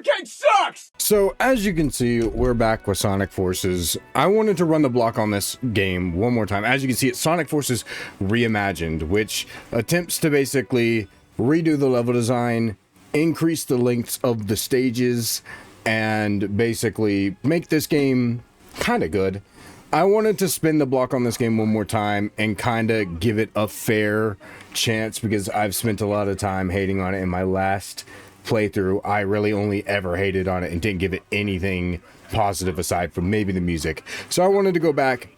arcade sucks! So as you can see, we're back with Sonic Forces. I wanted to run the block on this game one more time. As you can see, it's Sonic Forces Reimagined, which attempts to basically redo the level design, increase the lengths of the stages, and basically make this game kind of good. I wanted to spin the block on this game one more time and kind of give it a fair chance because I've spent a lot of time hating on it in my last playthrough. I really only ever hated on it and didn't give it anything positive aside from maybe the music. So I wanted to go back.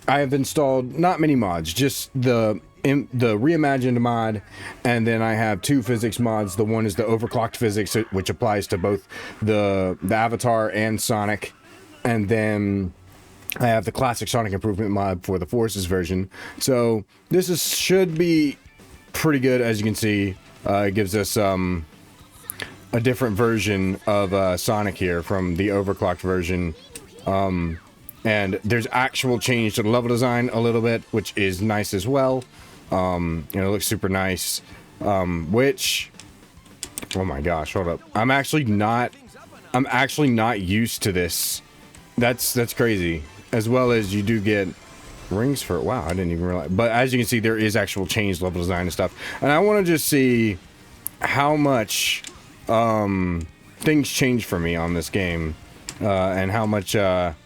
I have installed not many mods, just the reimagined mod, and then I have two physics mods. The one is the overclocked physics, which applies to both the Avatar and Sonic, and then I have the classic Sonic Improvement mod for the Forces version. So this should be pretty good. As you can see, it gives us a different version of Sonic here from the overclocked version. And there's actual change to the level design a little bit, which is nice as well. It looks super nice. Which, oh my gosh, hold up. I'm actually not used to this. That's crazy. As well as you do get rings for it. Wow, I didn't even realize. But as you can see, there is actual changed level design and stuff. And I want to just see how much things change for me on this game, and how much I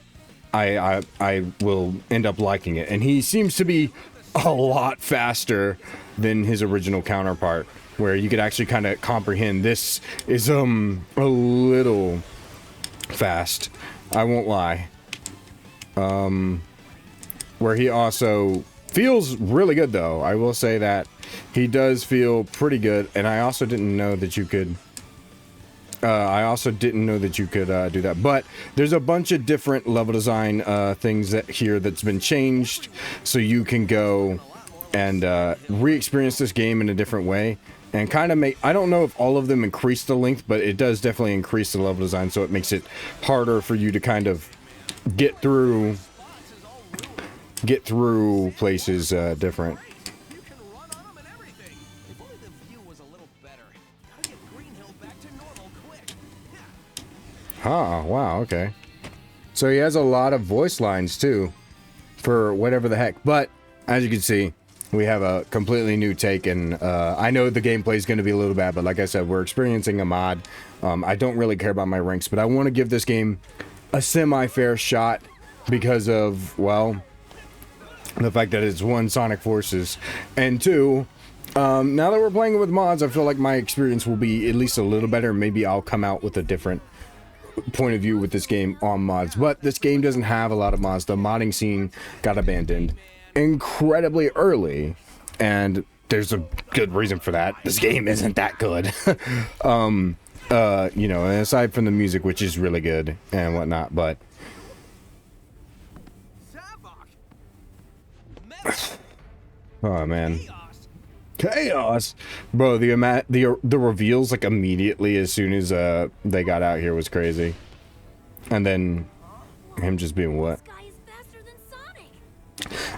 will end up liking it. And he seems to be a lot faster than his original counterpart, where you could actually kind of comprehend. This is a little fast, I won't lie. Where he also feels really good, though. I will say that he does feel pretty good, and I also didn't know that you could do that. But there's a bunch of different level design things that's been changed, so you can go and re-experience this game in a different way and kind of I don't know if all of them increase the length, but it does definitely increase the level design, so it makes it harder for you to kind of get through places different. Huh, wow, okay. So he has a lot of voice lines too, for whatever the heck. But as you can see, we have a completely new take, and I know the gameplay is going to be a little bad, but like I said, we're experiencing a mod. I don't really care about my ranks, but I want to give this game a semi-fair shot because of, well, the fact that it's one, Sonic Forces, and two, now that we're playing with mods, I feel like my experience will be at least a little better. Maybe I'll come out with a different point of view with this game on mods, but this game doesn't have a lot of mods. The modding scene got abandoned incredibly early, and there's a good reason for that. This game isn't that good. You know, aside from the music, which is really good and whatnot, but oh man, chaos, bro. The reveals like immediately as soon as they got out here was crazy, and then him just being what.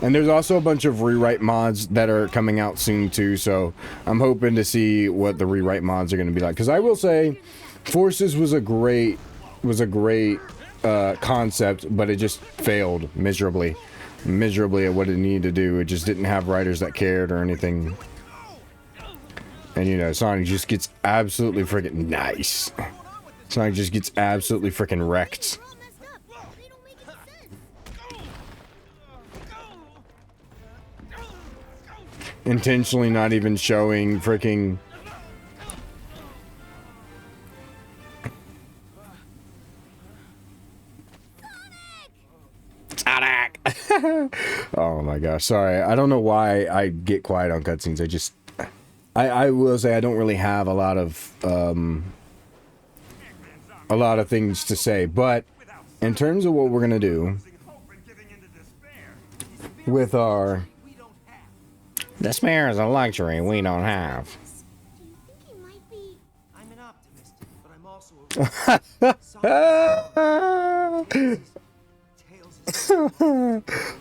And there's also a bunch of rewrite mods that are coming out soon too, so I'm hoping to see what the rewrite mods are going to be like. Because I will say, Forces was a great concept, but it just failed miserably at what it needed to do. It just didn't have writers that cared or anything. And you know, Sonic just gets absolutely freaking nice. Sonic just gets absolutely freaking wrecked. Intentionally not even showing freaking Sonic. Oh my gosh, sorry. I don't know why I get quiet on cutscenes. I will say I don't really have a lot of things to say, but in terms of what we're gonna do with our despair is a luxury we don't have. I'm an optimist, but I'm also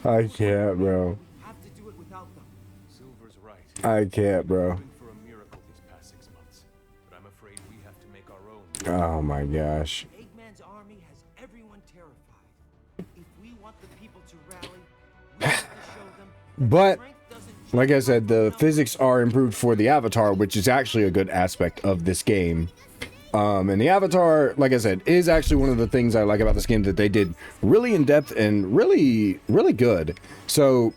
I can't, bro. I can't, bro. Oh my gosh. Eggman's army has everyone terrified. If we want the people to rally, we have to show them that But strength doesn't like I said, the physics are improved for the Avatar, which is actually a good aspect of this game. And the Avatar, like I said, is actually one of the things I like about this game, that they did really in depth and really, really good. So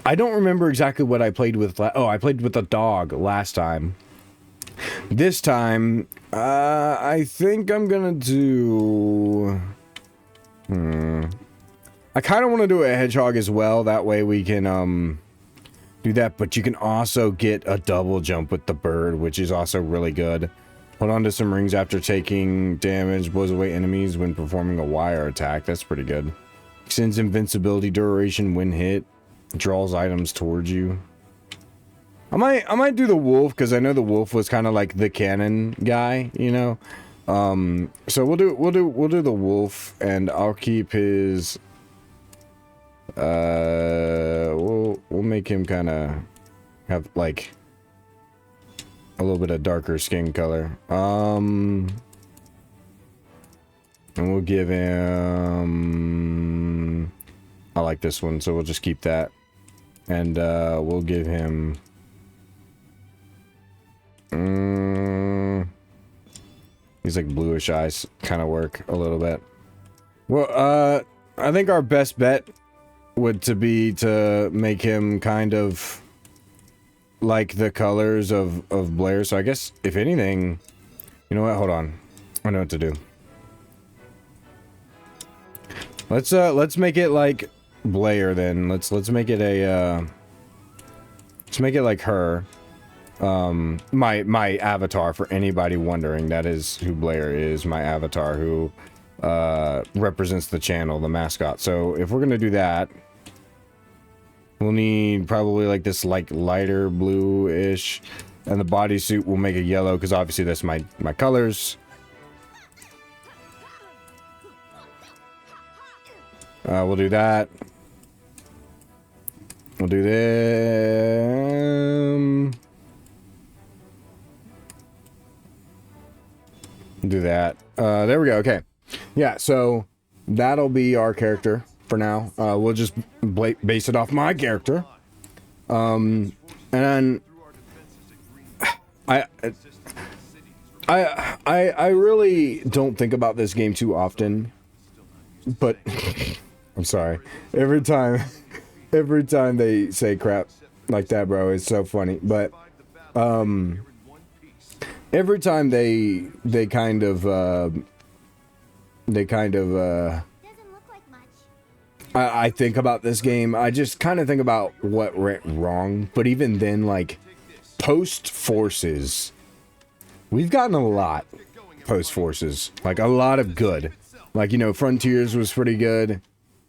I don't remember exactly what I played with. Oh, I played with a dog last time. This time, I think I'm gonna do... I kind of want to do a hedgehog as well. That way we can, do that. But you can also get a double jump with the bird, which is also really good. Hold on to some rings after taking damage. Blows away enemies when performing a wire attack. That's pretty good. Extends invincibility duration when hit. Draws items towards you. I might do the wolf, because I know the wolf was kind of like the cannon guy, you know. So we'll do the wolf, and I'll keep his. We'll make him kind of have like a little bit of darker skin color. And we'll give him. I like this one, so we'll just keep that, and we'll give him. He's like bluish eyes, kind of work a little bit. Well, I think our best bet would be to make him kind of like the colors of Blair. So I guess if anything, you know what? Hold on, I know what to do. Let's make it like Blair then. Let's make it a let's make it like her. My avatar, for anybody wondering, that is who Blair is, my avatar, who represents the channel, the mascot. So if we're gonna do that, we'll need probably like this like lighter blue-ish, and the bodysuit will make it yellow, because obviously that's my colors. We'll do that. We'll do them. Do that. There we go. Okay. Yeah, so that'll be our character for now. We'll just base it off my character. And then I really don't think about this game too often, but I'm sorry. Every time they say crap like that, bro, it's so funny. But every time they kind of I think about this game, I just kind of think about what went wrong. But even then, like post Forces, we've gotten a lot post Forces, like a lot of good. Like, you know, Frontiers was pretty good.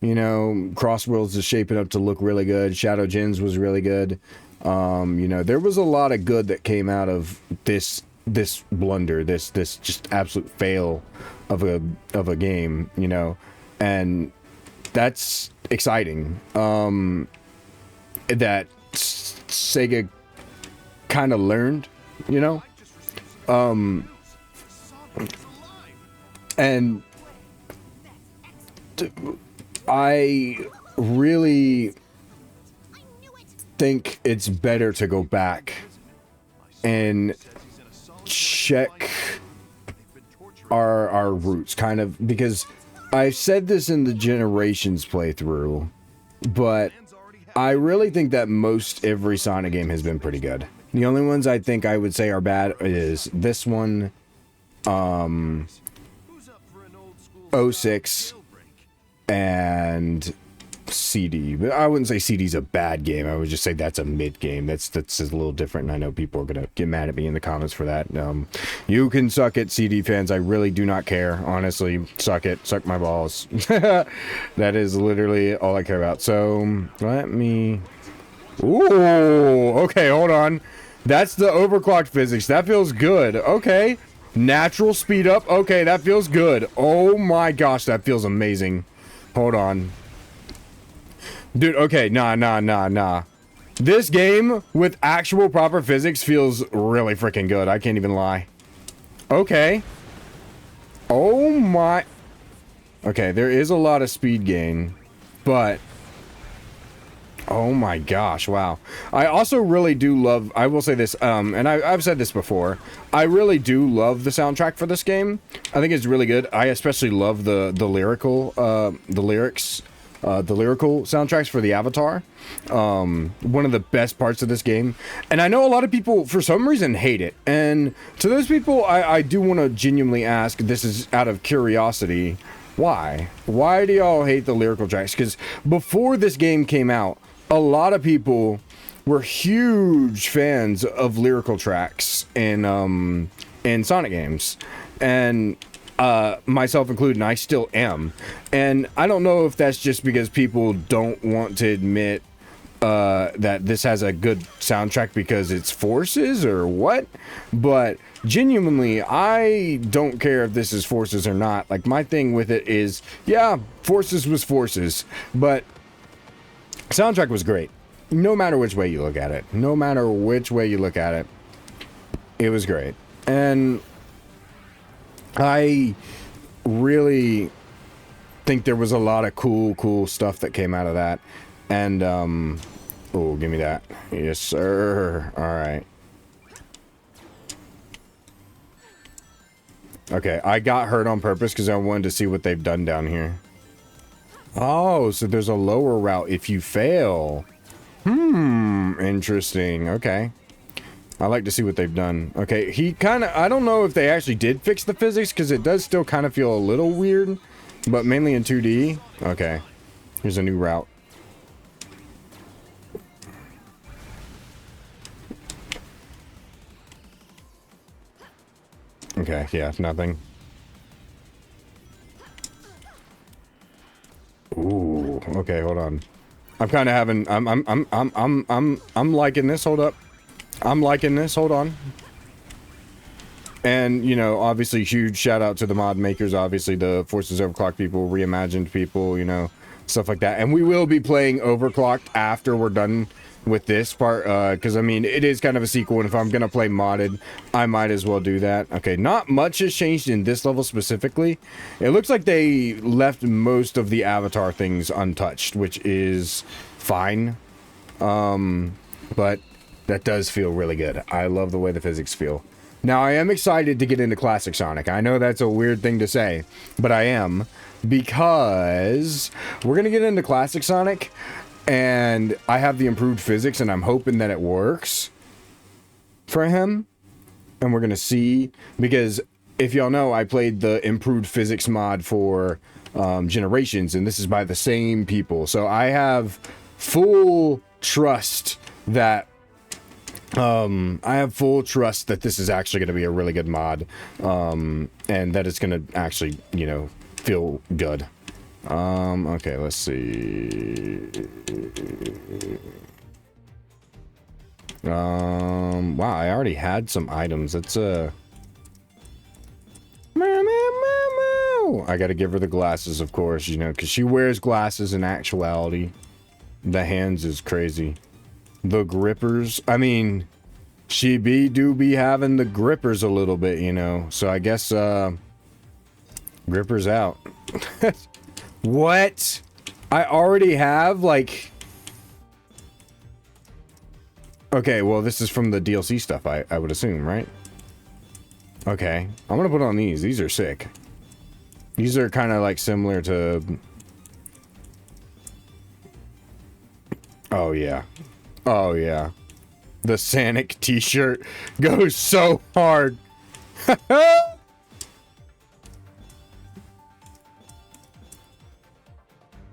You know, Crossworlds is shaping up to look really good. Shadow Gens was really good. You know, there was a lot of good that came out of this blunder, this just absolute fail of a game, you know, and that's exciting. That Sega kind of learned, you know, and I really think it's better to go back and check our roots, kind of, because I said this in the Generations playthrough, but I really think that most every Sonic game has been pretty good. The only ones I think I would say are bad is this one, 06, and CD. But I wouldn't say CD's a bad game. I would just say that's a mid game. That's a little different, and I know people are gonna get mad at me in the comments for that. You can suck it, CD fans. I really do not care. Honestly, suck it. Suck my balls. That is literally all I care about. So let me. Ooh. Okay, hold on. That's the overclocked physics. That feels good. Okay. Natural speed up. Okay, that feels good. Oh my gosh, that feels amazing. Hold on. Dude, okay, nah. This game with actual proper physics feels really freaking good. I can't even lie. Okay. Oh my. Okay, there is a lot of speed gain, but oh my gosh, wow. I also really do love, I will say this, and I've said this before, I really do love the soundtrack for this game. I think it's really good. I especially love the lyrical soundtracks for the Avatar. One of the best parts of this game. And I know a lot of people, for some reason, hate it. And to those people, I do want to genuinely ask, this is out of curiosity, why? Why do y'all hate the lyrical tracks? Because before this game came out, a lot of people were huge fans of lyrical tracks in Sonic games. And myself included, and I still am. And I don't know if that's just because people don't want to admit that this has a good soundtrack because it's Forces or what, but genuinely, I don't care if this is Forces or not. Like, my thing with it is, yeah, Forces was Forces, but soundtrack was great. No matter which way you look at it. No matter which way you look at it, it was great. And I really think there was a lot of cool stuff that came out of that. And, oh, give me that. Yes, sir. All right. Okay, I got hurt on purpose because I wanted to see what they've done down here. Oh, so there's a lower route if you fail. Interesting. Okay. I like to see what they've done. Okay, he kind of... I don't know if they actually did fix the physics because it does still kind of feel a little weird, but mainly in 2D. Okay. Here's a new route. Okay, yeah, nothing. Ooh, okay, hold on. I'm kind of having, I'm liking this. Hold up. I'm liking this. Hold on. And, you know, obviously huge shout out to the mod makers, obviously the Forces Overclocked people, Reimagined people, you know, stuff like that. And we will be playing Overclocked after we're done with this part, because I mean it is kind of a sequel, and if I'm gonna play modded, I might as well do that. Okay, not much has changed in this level specifically. It looks like they left most of the Avatar things untouched, which is fine, but that does feel really good. I love the way the physics feel. Now I am excited to get into Classic Sonic. I know that's a weird thing to say, but I am, because we're gonna get into Classic Sonic. And I have the improved physics, and I'm hoping that it works for him. And we're going to see, because if y'all know, I played the improved physics mod for Generations, and this is by the same people. So I have full trust that this is actually going to be a really good mod, and that it's going to actually, you know, feel good. Okay, let's see. Wow, I already had some items. It's I gotta give her the glasses, of course, you know, because she wears glasses in actuality. The hands is crazy. The grippers, I mean, she do be having the grippers a little bit, you know, so I guess, grippers out. What? I already have, like... Okay, well, this is from the DLC stuff, I would assume, right? Okay. I'm gonna put on these. These are sick. These are kind of, like, similar to... Oh, yeah. Oh, yeah. The Sonic t-shirt goes so hard.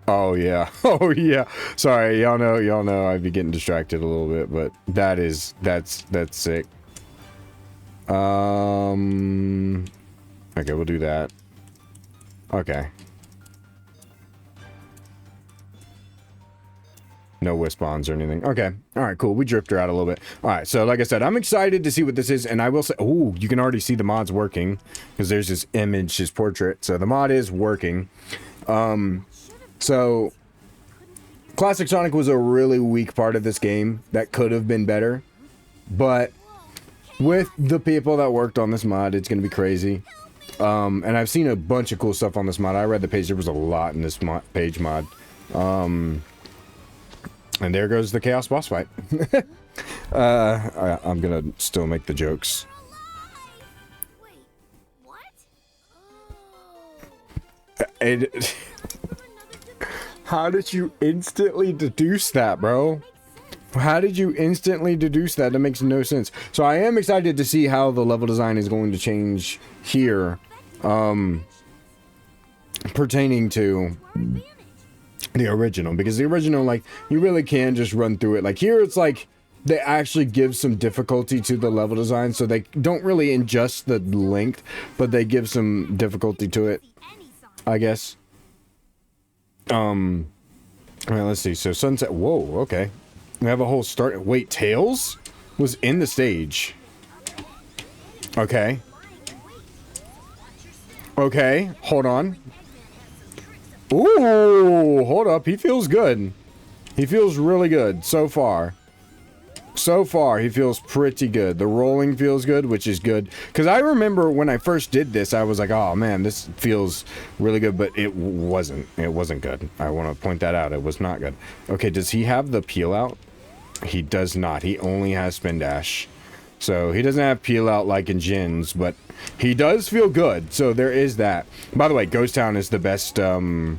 Oh yeah. Oh yeah. Sorry, y'all know I'd be getting distracted a little bit, but that's sick. Okay, we'll do that. Okay. No Wispons or anything. Okay. All right, cool. We drifted her out a little bit. All right, so like I said, I'm excited to see what this is, and I will say, oh, you can already see the mod's working because there's this image, this portrait. So the mod is working. So, Classic Sonic was a really weak part of this game that could have been better, but with the people that worked on this mod, it's going to be crazy. And I've seen a bunch of cool stuff on this mod. I read the page. There was a lot in this page mod. And there goes the Chaos boss fight. I'm gonna still make the jokes. Wait, what? And how did you instantly deduce that, bro? How did you instantly deduce that? That makes no sense. So I am excited to see how the level design is going to change here, pertaining to the original, because the original, like, you really can just run through it. Like here, it's like they actually give some difficulty to the level design, so they don't really adjust the length, but they give some difficulty to it, I guess. All right, let's see. So sunset. Whoa, okay. We have a whole start. Wait, Tails was in the stage. Okay. Okay, hold on. Ooh, hold up. He feels good. He feels really good so far. So far, he feels pretty good. The rolling feels good, which is good. Because I remember when I first did this, I was like, oh man, this feels really good, but it wasn't. It wasn't good. I want to point that out. It was not good. Okay, does he have the peel out? He does not. He only has spin dash. So he doesn't have peel out like in Jin's, but he does feel good. So there is that. By the way, Ghost Town is the best in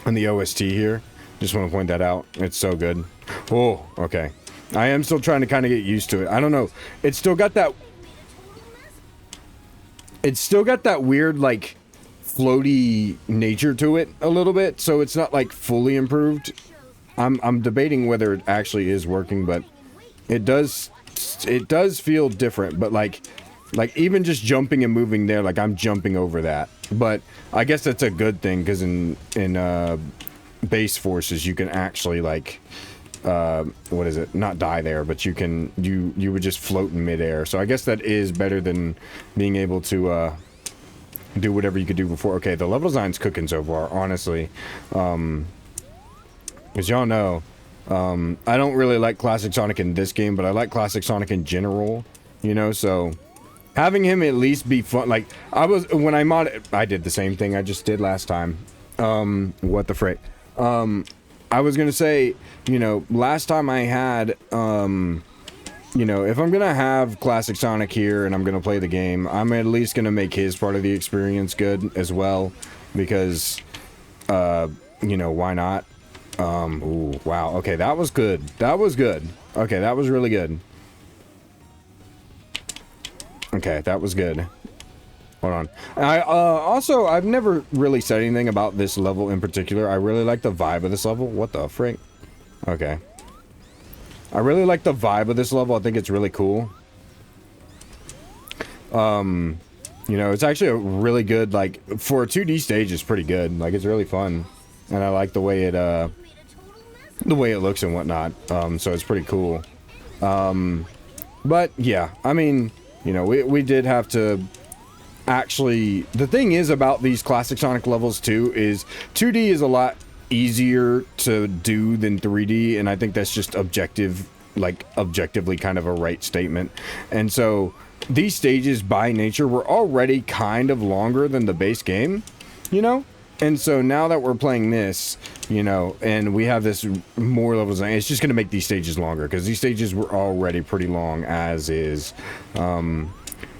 the OST here. Just want to point that out. It's so good. Oh, okay. I am still trying to kind of get used to it. I don't know. It's still got that... It's still got that weird, like, floaty nature to it a little bit. So it's not, like, fully improved. I'm debating whether it actually is working, but it does feel different. But, like even just jumping and moving there, like, I'm jumping over that. But I guess that's a good thing, because in base forces, you can actually, like... what is it? Not die there, but you can, you would just float in midair. So I guess that is better than being able to, do whatever you could do before. Okay, the level design's cooking so far, honestly. As y'all know, I don't really like Classic Sonic in this game, but I like Classic Sonic in general, you know, so having him at least be fun, like, when I modded, I did the same thing I just did last time. What the frick? I was gonna say, you know, last time I had, you know, if I'm gonna have Classic Sonic here and I'm gonna play the game, I'm at least gonna make his part of the experience good as well, because, you know, why not? Ooh, wow, okay, that was good. That was good. Okay, that was really good. Okay, that was good. Hold on. Also, I've never really said anything about this level in particular. I really like the vibe of this level. What the frick? Okay. I really like the vibe of this level. I think it's really cool. You know, it's actually a really good, like, for a 2D stage, it's pretty good. Like, it's really fun. And I like the way it looks and whatnot. So it's pretty cool. But, yeah, I mean, you know, we did have to... Actually, the thing is about these Classic Sonic levels too is 2D is a lot easier to do than 3D, and I think that's just objectively kind of a right statement. And so these stages by nature were already kind of longer than the base game, you know? And so now that we're playing this, you know, and we have this more levels, it's just going to make these stages longer, because these stages were already pretty long as is.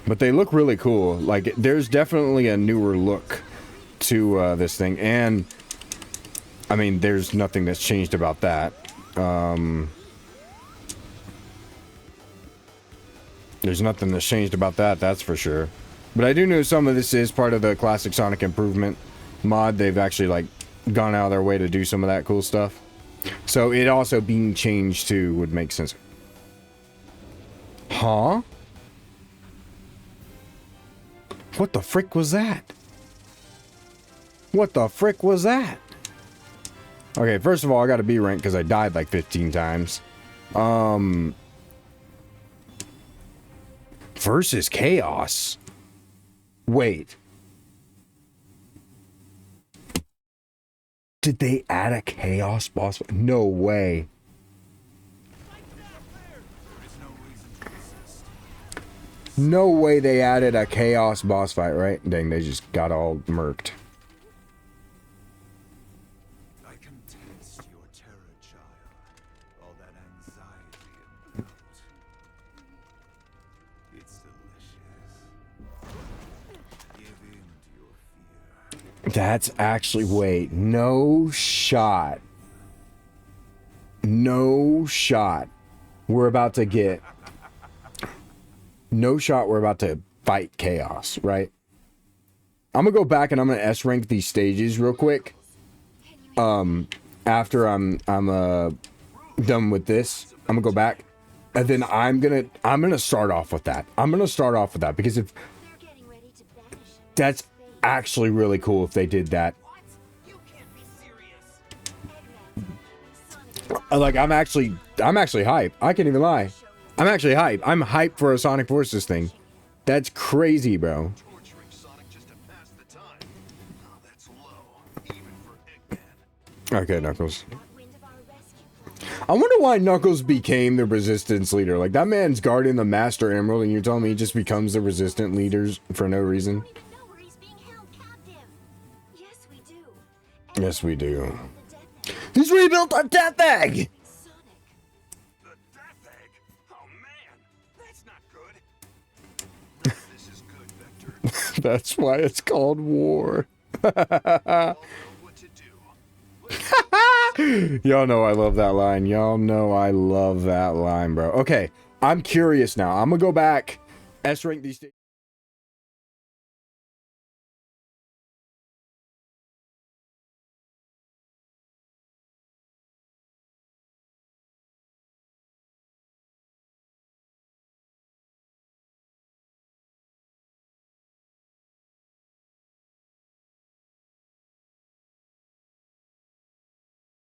But they look really cool. Like, there's definitely a newer look to this thing. And, I mean, there's nothing that's changed about that. There's nothing that's changed about that, that's for sure. But I do know some of this is part of the Classic Sonic Improvement mod. They've actually, like, gone out of their way to do some of that cool stuff. So it also being changed, too, would make sense. Huh? What the frick was that? What the frick was that? Okay, first of all, I got a B rank because I died like 15 times. Versus Chaos. Wait. Did they add a Chaos boss? No way. No way they added a chaos boss fight, right? Dang, they just got all murked. I can taste your terror, child. All that anxiety and doubt. It's delicious. Give in to your fear. That's actually, wait, no shot. No shot. We're about to get... No shot we're about to fight chaos, right? I'm gonna go back and I'm gonna S rank these stages real quick. After I'm done with this, I'm gonna go back, and then I'm gonna start off with that. I'm gonna start off with that because if They're getting ready to banish. that's actually really cool if they did that. What? You can't be serious. Eggman, Sonic, I'm actually hype. I can't even lie. I'm actually hype. I'm hyped for a Sonic Forces thing. That's crazy, bro. Torturing Sonic just to pass the time. Oh, that's low, even for Eggman. Okay, Knuckles. got wind of our rescue plan. I wonder why Knuckles became the Resistance leader. Like, that man's guarding the Master Emerald, and you're telling me he just becomes the Resistant leaders for no reason? We don't even know where he's being held captive. Yes, we do. Yes, we do. The Death Egg. He's rebuilt a Death Egg! Sonic. The Death Egg? Oh man, that's not good. This is good, Vector. That's why it's called War. I'll know what to do. Y'all know I love that line. Y'all know I love that line, bro. Okay, I'm curious now. I'm gonna go back, S rank these.